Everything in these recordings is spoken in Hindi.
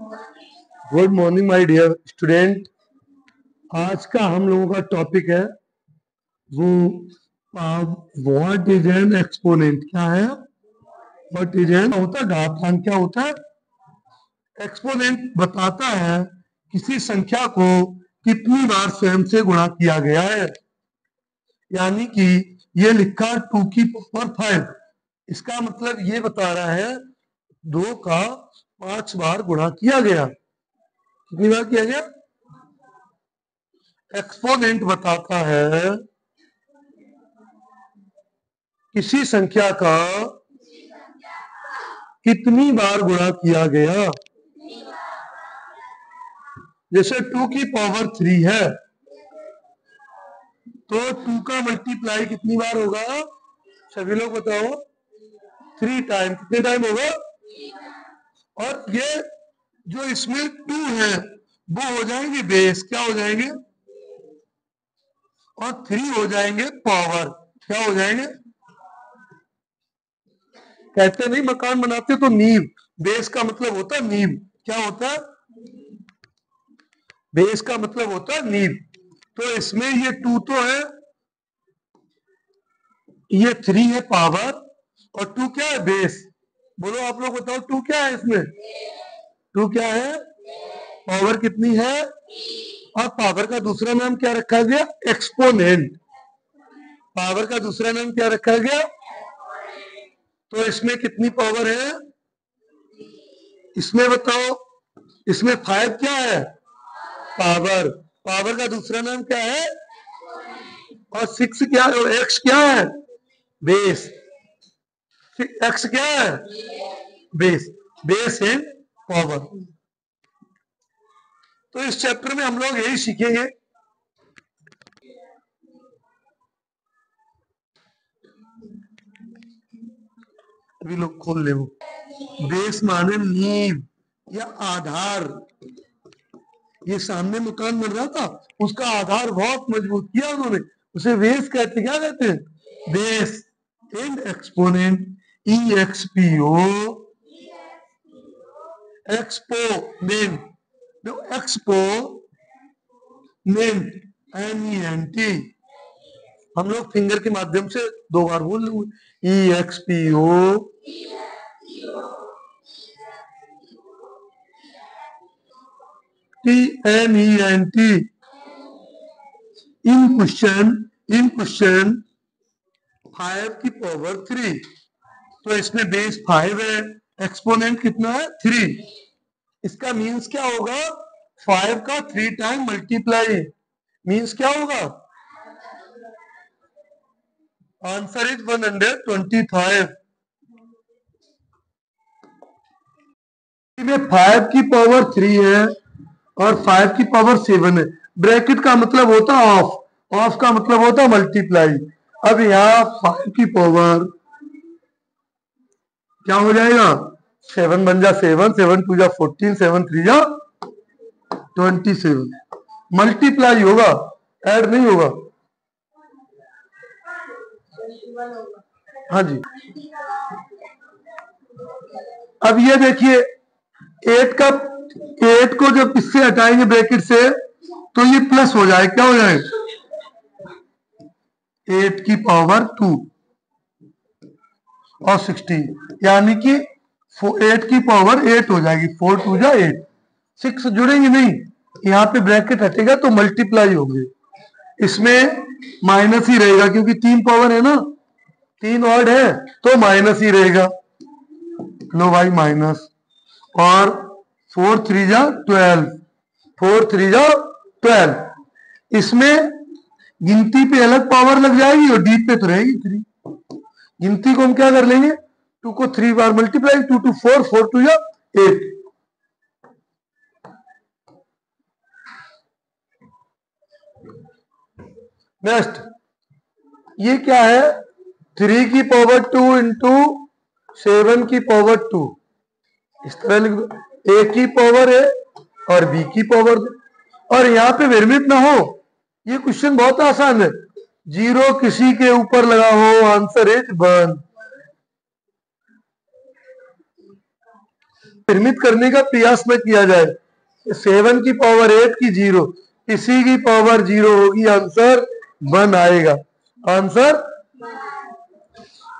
Good morning my dear student. आज का हम लोगों का टॉपिक है वो व्हाट इज एन एक्सपोनेंट। क्या है? व्हाट इज एन होता है घातांक। क्या होता है? एक्सपोनेंट बताता है किसी संख्या को कितनी बार स्वयं से गुणा किया गया है। यानी कि ये लिखा 2 की पावर 5, इसका मतलब ये बता रहा है 2 का 5 बार गुणा किया गया। कितनी बार किया गया? एक्सपोनेंट बताता है किसी संख्या का कितनी बार गुणा किया गया। जैसे 2 की पावर 3 है तो 2 का मल्टीप्लाई कितनी बार होगा? सभी लोग बताओ। 3 टाइम। कितने टाइम होगा? और ये जो इसमें 2 है वो हो जाएंगे बेस। क्या हो जाएंगे? और 3 हो जाएंगे पावर। क्या हो जाएंगे? कहते नहीं मकान बनाते तो नींव। बेस का मतलब होता है नींव। क्या होता है? बेस का मतलब होता है नींव। तो इसमें ये 2 तो है, ये 3 है पावर, और 2 क्या है? बेस। बोलो आप लोग बताओ 2 क्या है इसमें? 2 क्या है? पावर कितनी है? और पावर का दूसरा नाम क्या रखा गया? एक्सपोनेंट। पावर का दूसरा नाम क्या रखा गया? तो इसमें कितनी पावर है? इसमें बताओ। इसमें 5 क्या है? पावर। पावर का दूसरा नाम क्या है? और 6 क्या है? एक्स क्या है? बेस। एक्स क्या है? बेस। Base in power. तो इस चैप्टर में हम लोग यही सीखेंगे। अभी लोग खोल ले। वो बेस माने नींव या आधार। ये सामने मकान बन रहा था, उसका आधार बहुत मजबूत किया उन्होंने, उसे बेस कहते। क्या कहते हैं? Base. And exponent E X P O exponent. Exponent N E N T. हम लोग फिंगर के माध्यम से 2 बार बोल लेंगे। E X P O T N E N T. इन क्वेश्चन 5 की पावर 3। तो इसमें बेस 5 है, एक्सपोनेंट कितना है? 3। इसका मीन्स क्या होगा? 5 का 3 टाइम मल्टीप्लाई। मीन्स क्या होगा? Answer is 125। में 5 की पावर 3 है और 5 की पावर 7 है। ब्रैकेट का मतलब होता है ऑफ। ऑफ का मतलब होता है मल्टीप्लाई। अब यहाँ 5 की पावर क्या हो जाएगा? 7 बन जा 7, 7 2 जा 14, 7 3 जा 27। मल्टीप्लाई होगा, ऐड नहीं होगा। हाँ जी। अब ये देखिए 8 को जब इससे हटाएंगे ब्रैकेट से तो ये प्लस हो जाए। क्या हो जाए? 8 की पावर 2 और 16, यानी कि 8 की पावर 8 हो जाएगी। 4 2 जा 8। 6 जुड़ेंगे नहीं, यहाँ पे ब्रैकेट हटेगा तो मल्टीप्लाई होंगे। इसमें माइनस ही रहेगा क्योंकि 3 पावर है ना, 3 ऑड है तो माइनस ही रहेगा। लो भाई माइनस। और 4 3 जा 12, 4 3 जा 12। इसमें गिनती पे अलग पावर लग जाएगी और डी पे तो रहेगी 3। गिनती को हम क्या कर लेंगे? 2 को 3 बार मल्टीप्लाई, 2 2 4, 4 2 जा 8। नेक्स्ट ये क्या है? 3 की पावर 2 इंटू 7 की पावर 2। इस तरह लिख दो। ए की पावर है और बी की पावर दे। और यहाँ पे विरमित ना हो, ये क्वेश्चन बहुत आसान है। 0 किसी के ऊपर लगा हो, आंसर इज 1। निर्मित करने का प्रयास न किया जाए। 7 की पावर 8 की 0, किसी की पावर 0 होगी, आंसर 1 आएगा। आंसर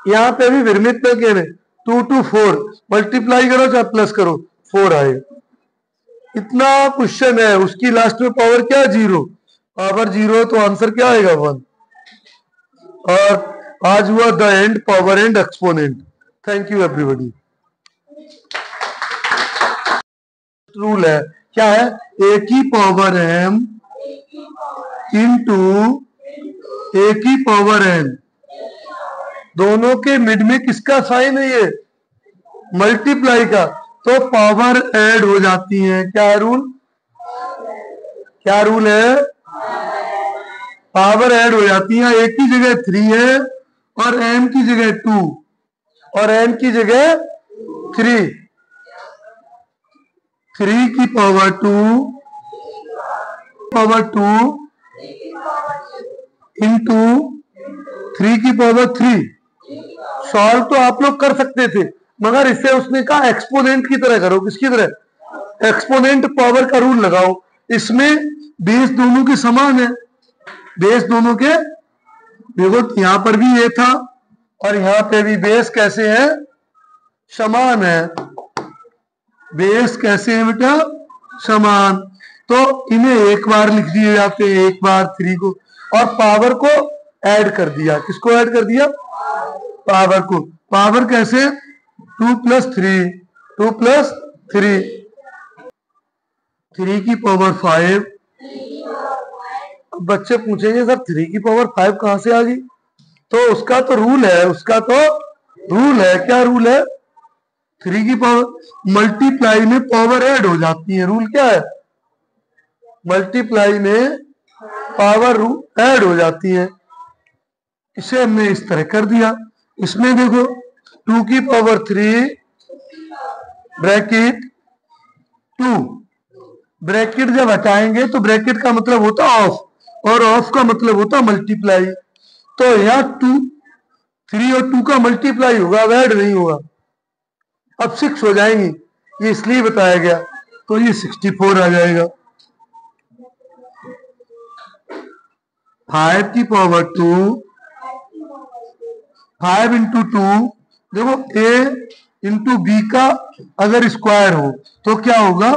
यहाँ पे भी विरमित न करें, 2 to 4 मल्टीप्लाई करो चाहे प्लस करो 4 आएगा। इतना क्वेश्चन है, उसकी लास्ट में पावर क्या 0, पावर 0 तो आंसर क्या आएगा 1। और आज हुआ the end, power and exponent. Thank you everybody. Rule है क्या है, ए की पावर m इंटू ए की पावर n, दोनों के मिड में किसका साइन है, ये मल्टीप्लाई का, तो पावर ऐड हो जाती है। क्या है रूल, क्या रूल है, पावर ऐड हो जाती है। ए की जगह 3 है और m की जगह 2 और n की जगह 3, 3 की पावर 2 इंटू 3 की पावर 3। सॉल्व तो आप लोग कर सकते थे, मगर इससे उसने कहा एक्सपोनेंट की तरह करो। किसकी तरह, एक्सपोनेंट पावर का रूल लगाओ। इसमें बेस दोनों के समान है, बेस दोनों के, देखो यहां पर भी ये था और यहां पे भी बेस कैसे है, समान है। बेस कैसे है बेटा, समान, तो इन्हें एक बार लिख दिए जाते हैं, एक बार 3 को, और पावर को ऐड कर दिया। किसको ऐड कर दिया, पावर को। पावर कैसे, 2 + 3, 2 + 3, 3 की पावर 5। अब बच्चे पूछेंगे सर 3 की पावर 5 कहां से आ गई, तो उसका तो रूल है, उसका तो रूल है। क्या रूल है, 3 की पावर मल्टीप्लाई में पावर ऐड हो जाती है। रूल क्या है, मल्टीप्लाई में पावर ऐड हो जाती है। इसे हमने इस तरह कर दिया। इसमें देखो 2 की पावर 3 ब्रैकेट 2, ब्रैकेट जब हटाएंगे तो ब्रैकेट का मतलब होता ऑफ, और ऑफ का मतलब होता मल्टीप्लाई। तो यहाँ 2, 3 और 2 का मल्टीप्लाई होगा, ऐड नहीं होगा। अब 6 हो जाएंगी, ये इसलिए बताया गया, तो ये 64 आ जाएगा। 5 की पावर 2, 5 इंटू 2, देखो a इंटू बी का अगर स्क्वायर हो तो क्या होगा,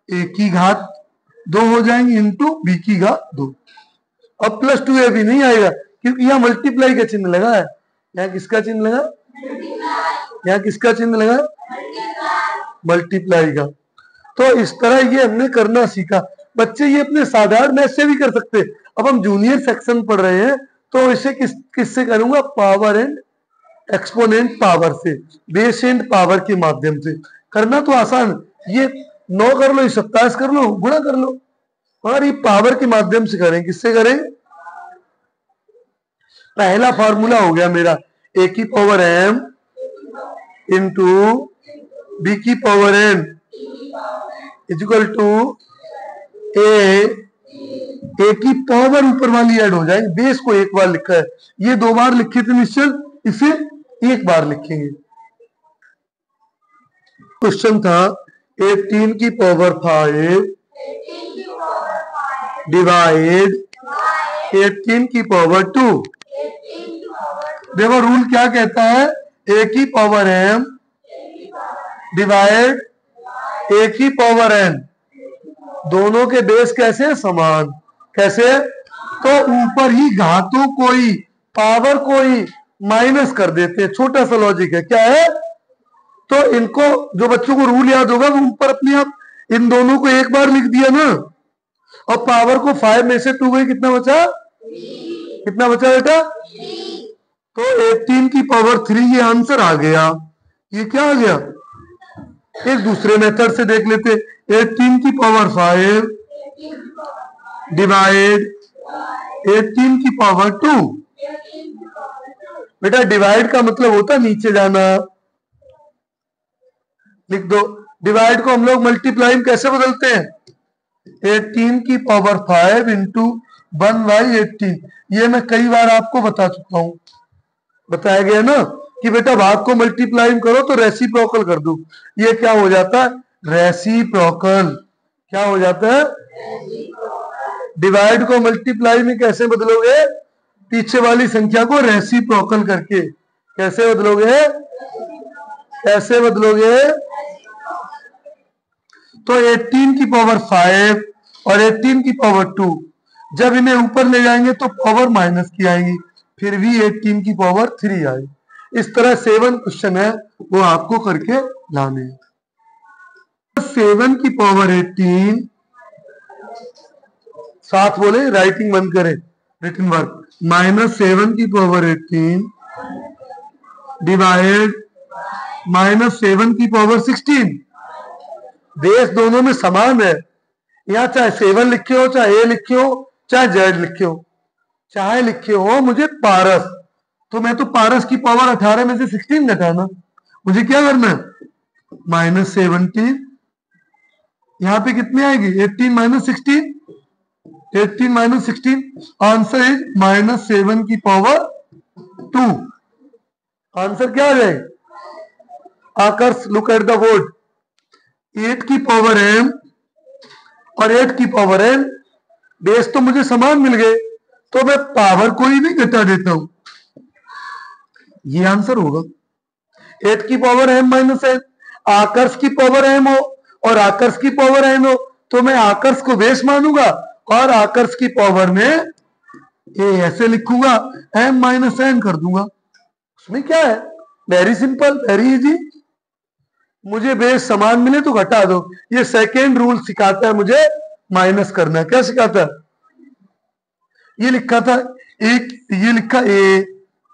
a की घात 2 हो जाएंगे इंटू बी की घात 2। अब +2 भी नहीं आएगा क्योंकि यहाँ मल्टीप्लाई का चिन्ह लगा है। यहाँ किसका चिन्ह लगा, यहाँ किसका चिन्ह लगा, मल्टीप्लाई का। तो इस तरह ये हमने करना सीखा। बच्चे ये अपने साधारण मैथ से भी कर सकते। अब हम जूनियर सेक्शन पढ़ रहे हैं तो इसे किससे करूंगा, पावर एंड एक्सपोनेंट पावर से, बेस एंड पावर के माध्यम से। करना तो आसान, ये 9 कर लो, 27 कर लो, गुणा कर लो, और ये पावर के माध्यम से करें। किससे करें, पहला फॉर्मूला हो गया मेरा, ए की पावर m इंटू बी की पावर n इक्वल टू ए की पावर ऊपर वाली ऐड हो जाएगी। बेस को एक बार लिखा है, ये 2 बार लिखे थे निश्चल, इसे एक बार लिखेंगे। क्वेश्चन था 18 की पावर 5 डिवाइड 18 की पावर 2। देखो रूल क्या कहता है, ए की पावर m डिवाइड ए की पावर n, दोनों के बेस कैसे हैं, समान। कैसे, तो ऊपर ही घातों को ही पावर को ही माइनस कर देते हैं। छोटा सा लॉजिक है, क्या है, तो इनको जो बच्चों को रूल याद होगा वो ऊपर अपने आप इन दोनों को एक बार लिख दिया ना, और पावर को 5 में से 2 गई, कितना बचा, कितना बचा बेटा, तो 18 की पावर 3 ये आंसर आ गया। ये क्या आ गया, एक दूसरे मेथड से देख लेते। 18 की पावर 5 डिवाइड 18 की पावर 2। बेटा डिवाइड का मतलब होता है नीचे जाना, लिख दो। डिवाइड को हम लोग मल्टीप्लाई में कैसे बदलते हैं, 18 की पावर 5 इंटू 1/18। ये मैं कई बार आपको बता चुका हूं, बताया गया ना। कि बेटा भाग को मल्टीप्लाई करो तो रेसिप्रोकल कर दो। ये क्या हो जाता है? रेसिप्रोकल। क्या हो जाता है? डिवाइड को मल्टीप्लाई में कैसे बदलोगे? पीछे वाली संख्या को रेसिप्रोकल करके। कैसे बदलोगे? कैसे बदलोगे? तो 18 की पावर 5 और 18 की पावर 2, जब इन्हें ऊपर ले जाएंगे तो पावर माइनस की आएगी, फिर भी 18 की पावर 3 आएगी। इस तरह 7 क्वेश्चन है वो आपको करके लाने हैं। 7 की पावर 18, साथ बोले, राइटिंग बंद करें, रिटन वर्क, -7 की पावर 18 डिवाइड -7 की पावर 16। बेस दोनों में समान है। यहाँ चाहे 7 लिखे हो, चाहे ए लिखे हो, चाहे जेड लिखे हो, चाहे लिखे हो मुझे पारस, तो मैं तो पारस की पावर 18 में से 16 घटाना। मुझे क्या करना है? -17, यहाँ पे कितनी आएगी? 18 - 16, 18 - 16, आंसर इज -7 की पावर 2। आंसर क्या आ जाएगा? आकर्ष, लुक एट द बोर्ड। 8 की पावर m और 8 की पावर n, बेस तो मुझे समान मिल गए, तो मैं पावर को ही नहीं घटा देता हूं। ये आंसर होगा। 8 की पावर m - n, आकर्ष की पावर m हो और आकर्ष की पावर n हो, तो मैं आकर्ष को बेस मानूंगा और आकर्ष की पावर में ये ऐसे लिखूंगा, m - n कर दूंगा। उसमें क्या है? Very simple, very easy. मुझे बेस समान मिले तो घटा दो। ये सेकेंड रूल सिखाता है मुझे माइनस करना। क्या सिखाता है? ये लिखा था एक, ये लिखा ए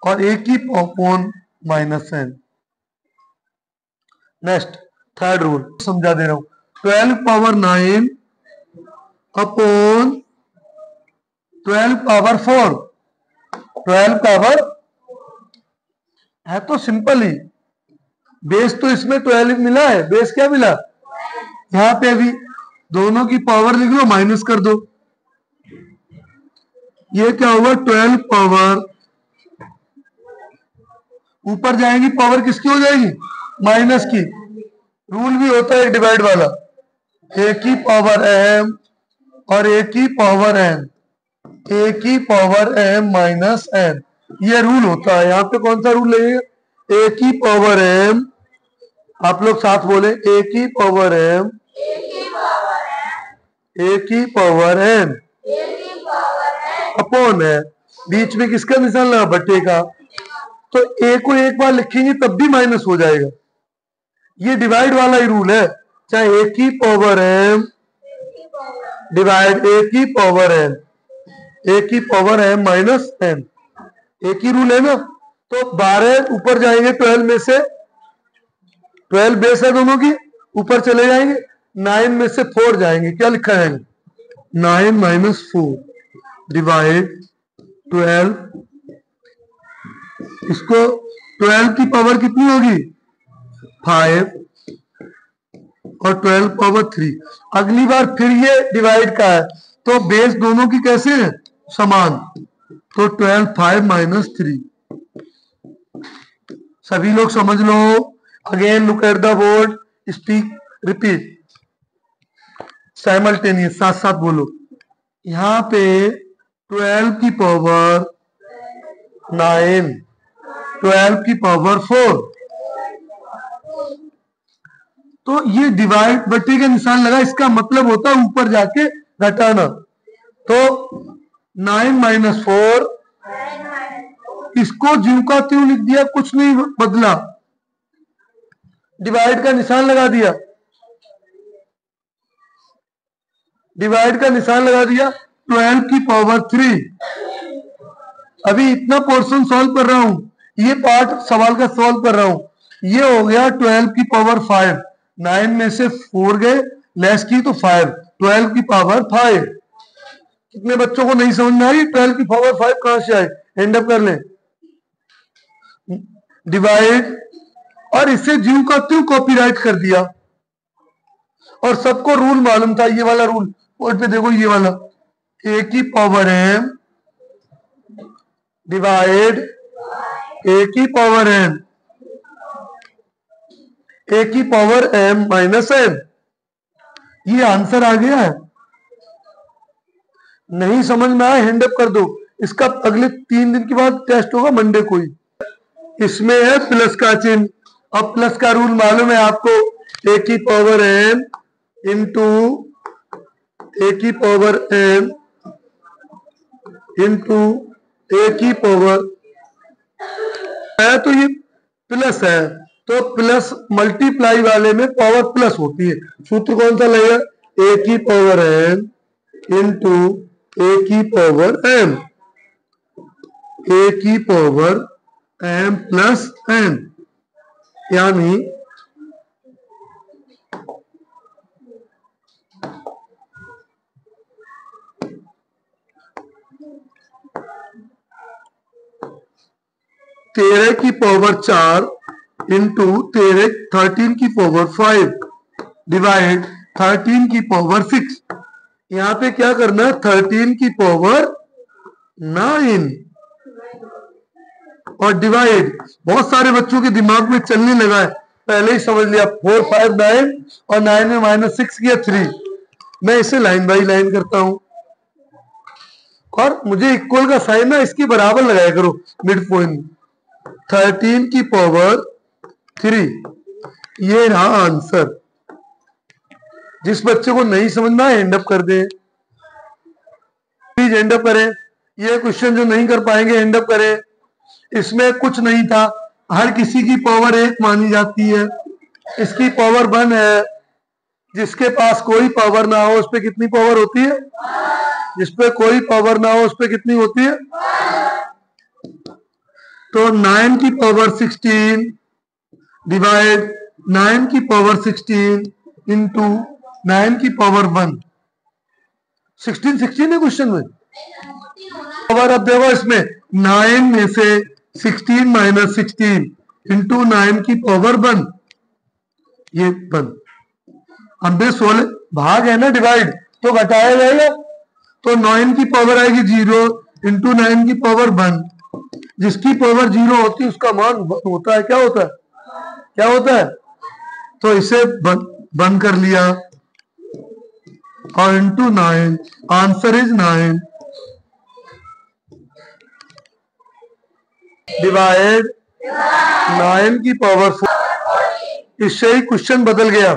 और ए की upon -n। Next third rule समझा दे रहा हूं। 12 पावर 9 अपॉन 12 पावर 4। 12 पावर है तो सिंपल ही, बेस तो इसमें 12 मिला है, बेस क्या मिला? यहां पे अभी दोनों की पावर लिख लो, माइनस कर दो। ये क्या होगा? 12 पावर, ऊपर जाएंगी पावर किसकी हो जाएगी? माइनस की। रूल भी होता है डिवाइड वाला, ए की पावर m और ए की पावर n, ए की पावर m माइनस n, ये रूल होता है। यहाँ पे कौन सा रूल लगेगा? ए की पावर m, आप लोग साथ बोले, ए की पावर m, ए की पावर n अपॉन है, बीच में किसका निशान लगा? बटे का। तो ए को एक बार लिखेंगे तब भी माइनस हो जाएगा। ये डिवाइड वाला ही रूल है, चाहे ए की पावर m डिवाइड ए की पावर n, ए की पावर m माइनस n, एक ही रूल है ना। तो 12 ऊपर जाएंगे 12 में से, 12 बेस है दोनों की, ऊपर चले जाएंगे, 9 में से 4 जाएंगे, क्या लिखा जाएगा? 9 - 4 डिवाइड 12, इसको 12 की पावर कितनी होगी? 5 और 12 पावर 3। अगली बार फिर ये डिवाइड का है, तो बेस दोनों की कैसे है? समान। तो 12 5 - 3। सभी लोग समझ लो। Again look at the board, speak, repeat, simultaneous, साथ साथ बोलो। यहां पे 12 की पावर 9, 12 की पावर 4, तो ये डिवाइड बटे का निशान लगा, इसका मतलब होता है ऊपर जाके घटाना। तो 9 - 4, इसको ज्यों का त्यों लिख दिया, कुछ नहीं बदला, डिवाइड का निशान लगा दिया, डिवाइड का निशान लगा दिया। 12 की पावर 3, अभी इतना पोर्शन सॉल्व कर रहा हूं, ये पार्ट सवाल का सॉल्व कर रहा हूं। ये हो गया 12 की पावर 5, 9 में से 4 गए, लेस की तो 5, 12 की पावर 5। कितने बच्चों को नहीं समझ में आई 12 की पावर 5 कहां से आए? एंड अप कर ले, डिवाइड, और इसे ज्यों का त्यों कॉपीराइट कर दिया। और सबको रूल मालूम था, ये वाला रूल बोर्ड पे देखो, ये वाला, ए की पावर m डिवाइड ए की पावर n, ए की पावर m माइनस n। ये आंसर आ गया है। नहीं समझ में आया हैंड अप कर दो। इसका अगले 3 दिन के बाद टेस्ट होगा, मंडे को ही। इसमें है प्लस का चिन्ह। अब प्लस का रूल मालूम है आपको, ए की पावर m इंटू ए की पावर m इंटू ए की पावर है, तो ये प्लस है, तो प्लस मल्टीप्लाई वाले में पावर प्लस होती है। सूत्र कौन सा लगेगा? ए की पावर m इंटू ए की पावर m, ए की पावर m प्लस n, यानी तेरह की पावर 4 इंटू 13 की पावर 5 डिवाइड 13 की पावर 6। यहां पे क्या करना है? 13 की पावर 9 और डिवाइड। बहुत सारे बच्चों के दिमाग में चलने लगा है, पहले ही समझ लिया 4 5 9 और 9 में -6 किया 3। मैं इसे लाइन बाई लाइन करता हूं, और मुझे इक्वल का साइन ना इसके बराबर लगाया करो मिड पॉइंट। 13 की पावर 3, ये रहा आंसर। जिस बच्चे को नहीं समझना है हैंड अप कर दे, प्लीज हैंड अप करें। ये क्वेश्चन जो नहीं कर पाएंगे हैंड अप करें। इसमें कुछ नहीं था, हर किसी की पावर 1 मानी जाती है। इसकी पावर 1 है। जिसके पास कोई पावर ना हो उस पर कितनी पावर होती है? जिस पे कोई पावर ना हो उस पर कितनी होती है? तो 9 की पावर 16 डिवाइड 9 की पावर 16 इंटू 9 की पावर 1। 16 है क्वेश्चन में पावर। अब देखो इसमें 9 में से 16 माइनस 16 इंटू 9 की पावर 1, ये 1। अब 16 भाग है ना, डिवाइड तो घटाया जाएगा, तो 9 की पावर आएगी 0 इंटू 9 की पावर 1। जिसकी पावर 0 होती है उसका मान 1 होता है। क्या होता है? क्या होता है? तो इसे बंद कर लिया और इंटू 9, आंसर इज 9 डिवाइड 9 की पावर 4। इससे ही क्वेश्चन बदल गया।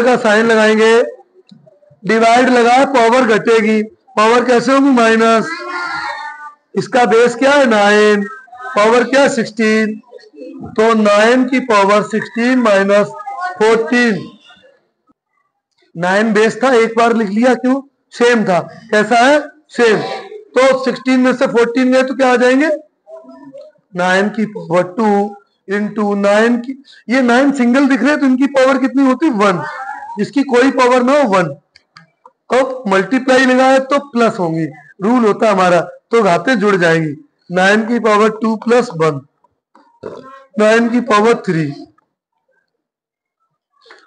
का साइन लगाएंगे, डिवाइड लगा, पावर घटेगी, पावर कैसे होगी? माइनस। इसका बेस क्या है? 9, पावर क्या है? 16, तो 9 की पावर 16 माइनस 14। 9 बेस था, एक बार लिख लिया, क्यों? सेम था। कैसा है? सेम। तो 16 में से 14 गए तो क्या आ जाएंगे? 9 की पावर 2 इंटू 9 की, ये 9 सिंगल दिख रहे हैं तो इनकी पावर कितनी होती? 1। जिसकी कोई पावर ना हो 1। अब मल्टीप्लाई लगाए तो प्लस होंगी, रूल होता है हमारा, तो घाते जुड़ जाएंगी। 9 की पावर 2 प्लस 1, 9 की पावर 3,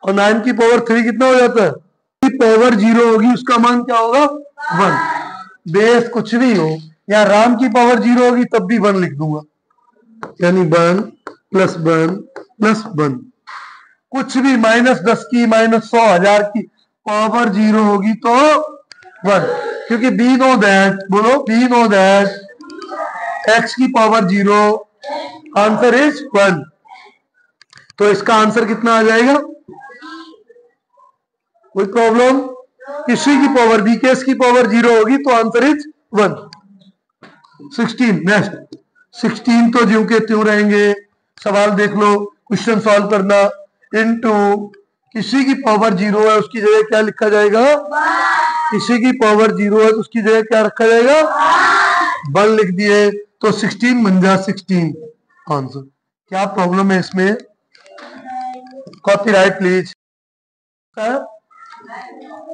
और 9 की पावर 3 कितना हो जाता है? पावर 0 होगी उसका मान क्या होगा? 1। बेस कुछ भी हो, या राम की पावर 0 होगी तब भी 1 लिख दूंगा, यानी 1 प्लस 1 प्लस 1। कुछ भी -10 की, -100, 1000 की पावर 0 होगी तो 1, क्योंकि बी नो दैट, बोलो बी नो दैट एक्स की पावर 0, आंसर इज 1। तो इसका आंसर कितना आ जाएगा? कोई प्रॉब्लम? किसी की पावर बी केस की पावर 0 होगी तो आंसर इज 1। 16 नेक्स्ट। 16 तो ज्यों के त्यों रहेंगे। सवाल देख लो, क्वेश्चन सॉल्व करना। इनटू किसी की पावर 0 है उसकी जगह क्या लिखा जाएगा? किसी की पावर 0 है तो उसकी जगह क्या रखा जाएगा? 1 लिख दिए, तो 16 बन जा 16 आंसर। क्या प्रॉब्लम है इसमें? Copyright please.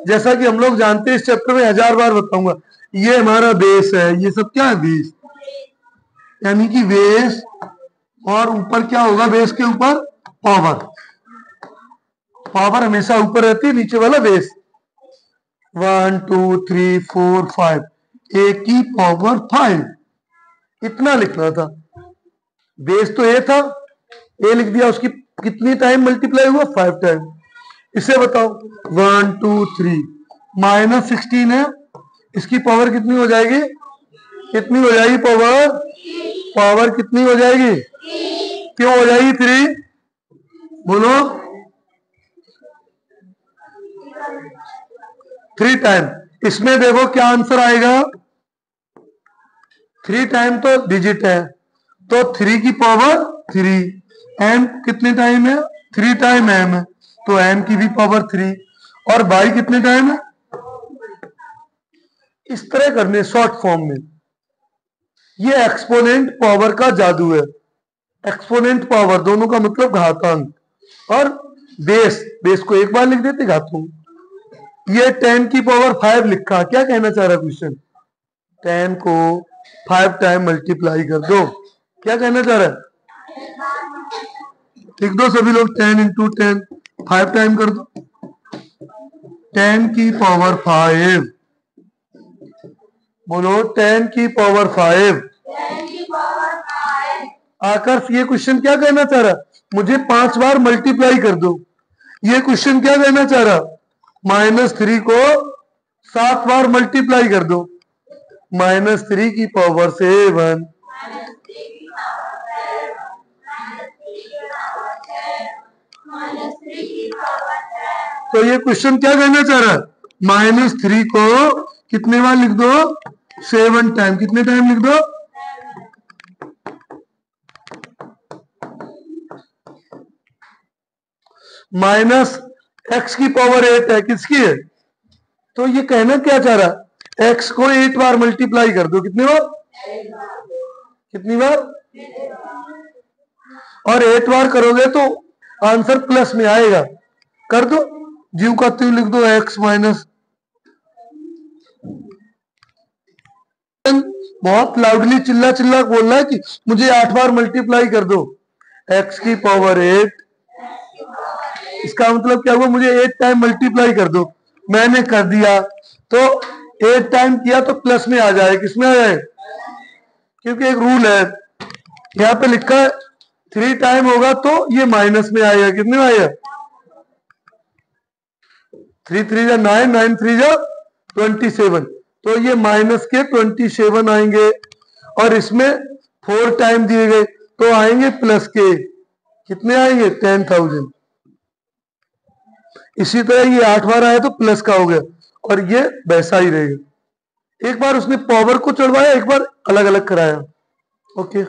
जैसा कि हम लोग जानते हैं, इस चैप्टर में 1000 बार बताऊंगा, ये हमारा बेस है। ये सब क्या है? बेस, यानी कि बेस, और ऊपर क्या होगा? बेस के ऊपर पावर। पावर हमेशा ऊपर रहती है, नीचे वाला बेस। 1 2 3 4 5, ए की पावर 5, इतना लिखना था। बेस तो ए था, ए लिख दिया, उसकी कितनी टाइम मल्टीप्लाई हुआ? 5 टाइम। इसे बताओ 1 2 3 -16 है, इसकी पावर कितनी हो जाएगी? कितनी हो जाएगी पावर? पावर कितनी हो जाएगी? क्यों हो जाएगी 3? बोलो 3 टाइम। इसमें देखो क्या आंसर आएगा? 3 टाइम तो डिजिट है, तो 3 की पावर 3। एम कितने टाइम है? 3 टाइम एम है, तो एम की भी पावर 3। और बाई कितने टाइम है? इस तरह करने शॉर्ट फॉर्म में। ये एक्सपोनेंट पावर का जादू है। एक्सपोनेंट पावर दोनों का मतलब घातांक, और बेस, बेस को एक बार लिख देते घातांक। ये 10 की पावर 5 लिखा, क्या कहना चाह रहा क्वेश्चन? 10 को 5 टाइम मल्टीप्लाई कर दो, क्या कहना चाह रहा है? लिख दो सभी लोग 10 इंटू 10, 5 टाइम कर दो। 10 की पावर 5, बोलो 10 की पावर 5। आकर ये क्वेश्चन क्या कहना चाह रहा? मुझे 5 बार मल्टीप्लाई कर दो। ये क्वेश्चन क्या कहना चाह रहा? -3 को 7 बार मल्टीप्लाई कर दो। -3 की पावर 7, तो ये क्वेश्चन क्या कहना चाह रहा है? -3 को कितने बार लिख दो? 7 टाइम। कितने टाइम लिख दो? -x की पावर 8 है, किसकी है? तो ये कहना क्या चाह रहा? x को 8 बार मल्टीप्लाई कर दो। कितनी बार? कितनी बार? और 8 बार करोगे तो आंसर प्लस में आएगा। कर दो, जीव का त्यों लिख दो x माइनस। बहुत लाउडली चिल्ला चिल्ला बोल रहा है कि मुझे 8 बार मल्टीप्लाई कर दो। x की पावर 8, इसका मतलब क्या हुआ? मुझे 8 टाइम मल्टीप्लाई कर दो। मैंने कर दिया, तो 8 टाइम किया तो प्लस में आ जाए। किसमें आ जाए? क्योंकि एक रूल है, यहाँ पे लिखा है 3 टाइम होगा तो ये माइनस में आएगा। कितने में आएगा? 3 3 जा 9, 9 3 जा 27, तो ये माइनस के 27 आएंगे। और इसमें 4 टाइम दिए गए तो आएंगे प्लस के। कितने आएंगे? 10,000। इसी तरह ये 8 बार आया तो प्लस का हो गया, और ये वैसा ही रहेगा। एक बार उसने पावर को चढ़वाया, एक बार अलग अलग कराया। ओके।